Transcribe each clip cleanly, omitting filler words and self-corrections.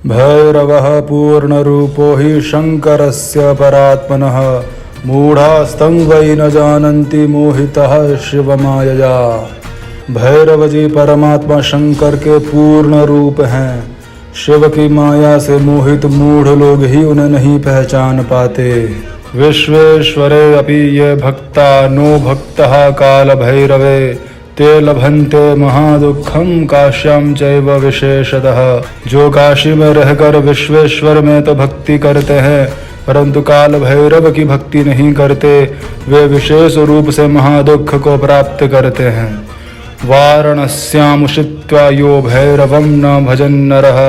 भैरवः पूर्णरूपो हि शङ्करस्य परात्मनः मूढ़ास्तं वै न जानन्ति मोहितः शिवमायया। भैरव जी परमात्मा शंकर के पूर्ण रूप हैं। शिव की माया से मोहित मूढ़ लोग ही उन्हें नहीं पहचान पाते। विश्वेश्वरे अपि ये भक्ता नो भक्तः काल भैरवे ते लभन्ते महादुखम काश्याम चैव विशेषतः। जो काशी में रहकर विश्वेश्वर में तो भक्ति करते हैं परंतु काल भैरव की भक्ति नहीं करते, वे विशेष रूप से महादुख को प्राप्त करते हैं। वाराणस्यामुषित्वा यो भैरवं न भजन नरः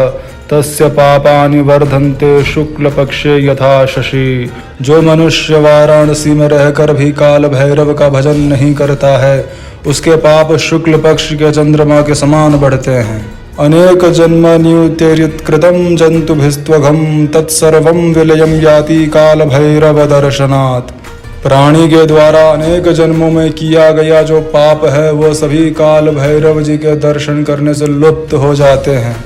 तस्य पापानि वर्धन्ते शुक्ल पक्षे यथा शशि। जो मनुष्य वाराणसी में रहकर भी काल भैरव का भजन नहीं करता है उसके पाप शुक्ल पक्ष के चंद्रमा के समान बढ़ते हैं। अनेक जन्मन्युतेर्यत्कृतं जंतुभिस्त्वघं तत्सर्वं विलयं याति काल भैरव दर्शनात्। प्राणी के द्वारा अनेक जन्मों में किया गया जो पाप है वो सभी काल भैरव जी के दर्शन करने से लुप्त हो जाते हैं।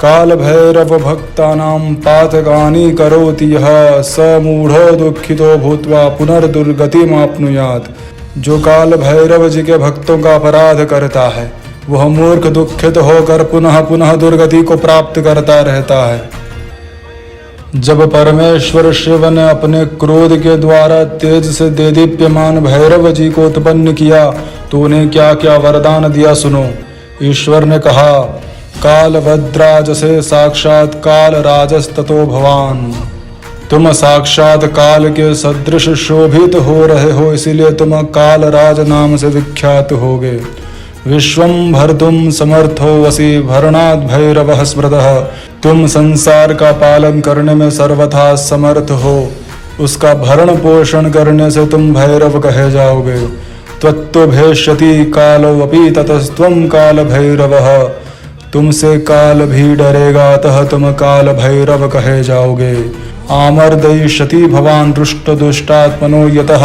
काल भैरव भक्तानां पातकानि करोति यः स मूढ़ो दुःखितो भूत्वा पुनर्दुर्गतिमाप्नुयात्। जो काल भैरव जी के भक्तों का अपराध करता है वह मूर्ख दुखित होकर पुनः पुनः दुर्गति को प्राप्त करता रहता है। जब परमेश्वर शिव ने अपने क्रोध के द्वारा तेज से देदीप्यमान भैरव जी को उत्पन्न किया तो उन्हें क्या क्या वरदान दिया सुनो। ईश्वर ने कहा, कालभद्राज से साक्षात काल राजस्ततो भवान। तुम साक्षात काल के सदृश शोभित हो रहे हो इसीलिए तुम काल राज नाम से विख्यात होगे। विश्वं भर्तुं समर्थो वसी भरणात् भैरवः स्मृतः। तुम संसार का पालन करने में सर्वथा समर्थ हो, उसका भरण पोषण करने से तुम भैरव कहे जाओगे। त्वत्तो भेष्यति कालो अपि ततस्त्वं काल भैरवः। तुमसे काल भी डरेगा अतः तुम काल भैरव कहे जाओगे। आमर्दयिष्यति भवान् रुष्ट दुष्टात्मनो यतः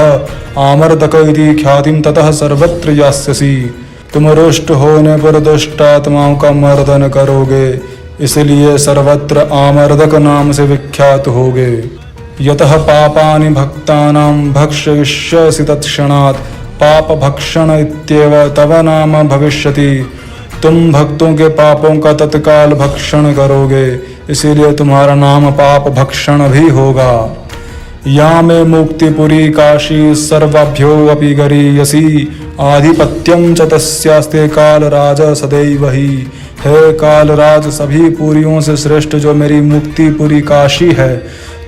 आमर्दक इति ख्यातिं ततः सर्वत्र यास्यसि। तुम रुष्ट होने पर दुष्टात्माओं का मर्दन करोगे इसलिए सर्वत्र आमर्दक नाम से विख्यात होगे। यतः पापानि भक्तानां भक्षयिष्यसि तत्क्षणात् पाप भक्षण इत्येव तव नाम भविष्यति। तुम भक्तों के पापों का तत्काल भक्षण करोगे इसीलिए तुम्हारा नाम पाप भक्षण भी होगा। या में मुक्तिपुरी काशी सर्वाभ्यो अपि गरीयसी आधिपत्यं च तस्यास्ते कालराज सदैव ही। हे कालराज सभी पुरियों से श्रेष्ठ जो मेरी मुक्तिपुरी काशी है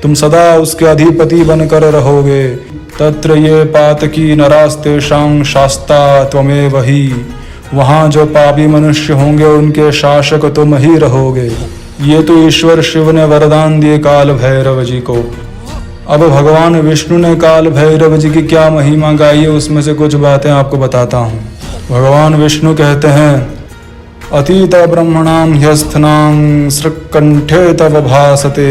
तुम सदा उसके अधिपति बनकर रहोगे। तत्र ये पातकी नरास्तेषां शास्ता त्वमेव ही। वहाँ जो पापी मनुष्य होंगे उनके शासक तुम ही रहोगे। ये तो ईश्वर शिव ने वरदान दिए काल भैरव जी को। अब भगवान विष्णु ने काल भैरव जी की क्या महिमा गाई है उसमें से कुछ बातें आपको बताता हूँ। भगवान विष्णु कहते हैं, अतीत ब्रह्मणां ह्यस्थनां सृक्कंठे तव भासते।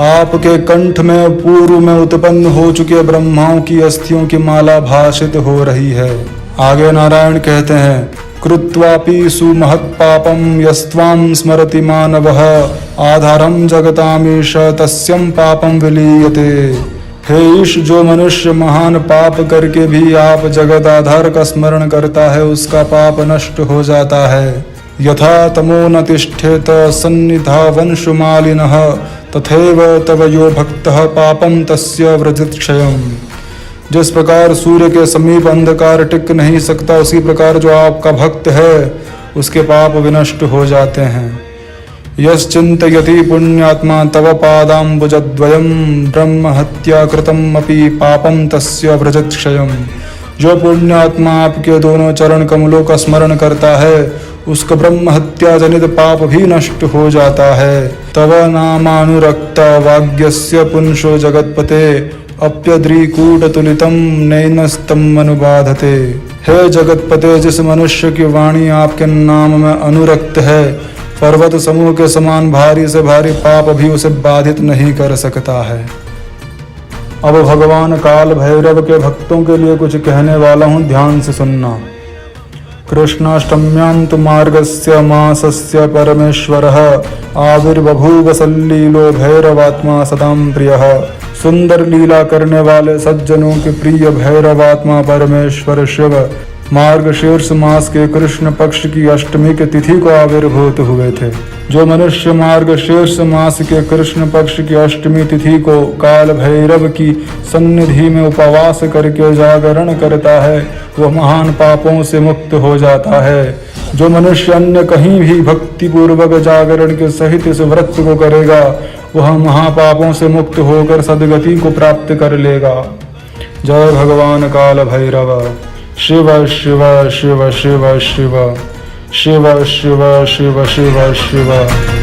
आपके कंठ में पूर्व में उत्पन्न हो चुके ब्रह्माओं की अस्थियों की माला भाषित हो रही है। आगे नारायण कहते हैं, कृत्वापि सुमहत्पापं यस्त्वां स्मरति मानवः आधारं जगतामीश तस्यं पापं विलीयते। हे ईश, जो मनुष्य महान पाप करके भी आप जगत आधार का स्मरण करता है उसका पाप नष्ट हो जाता है। यथा तमो न तिष्ठेत सन्निधा वंशुमालिनः तथैव तव यो भक्तः पापं तस्य व्रजति क्षयम्। जिस प्रकार सूर्य के समीप अंधकार टिक नहीं सकता उसी प्रकार जो आपका भक्त है उसके पाप विनष्ट हो जाते हैं। यश्चिन्तयति पुण्यात्मा तव पादाम्बुजद्वयं ब्रह्म हत्या कृतम् अपि पापं तस्य व्रजति क्षयम्। जो पुण्यात्मा आपके दोनों चरण कमलों का स्मरण करता है उसका ब्रह्म हत्या जनित पाप भी नष्ट हो जाता है। तव नामानुरक्त वाग्यस्य पुंसो जगत्पते अप्यद्रिकूटतुलितं नैनस्तम अनुबाधते। हे जगतपते, जिस मनुष्य की वाणी आपके नाम में अनुरक्त है पर्वत समूह के समान भारी से भारी पाप भी उसे बाधित नहीं कर सकता है। अब भगवान काल भैरव के भक्तों के लिए कुछ कहने वाला हूँ, ध्यान से सुनना। कृष्णाष्टम्यां तु मार्गस्य मासस्य परमेश्वरः आविर्बभूव सल्लीलो भैरवात्मा सदां प्रियः। सुंदर लीला करने वाले सज्जनों के प्रिय भैरवात्मा परमेश्वर शिव मार्गशीर्ष मास के कृष्ण पक्ष की अष्टमी की तिथि को आविर्भूत हुए थे। जो मनुष्य मार्गशीर्ष मास के कृष्ण पक्ष की अष्टमी तिथि को काल भैरव की सन्निधि में उपवास करके जागरण करता है वह महान पापों से मुक्त हो जाता है। जो मनुष्य अन्य कहीं भी भक्ति पूर्वक जागरण के सहित इस व्रत को करेगा वह महापापों से मुक्त होकर सद्गति को प्राप्त कर लेगा। जय भगवान काल भैरव। शिव शिव शिव शिव शिव शिव शिव शिव शिव शिव।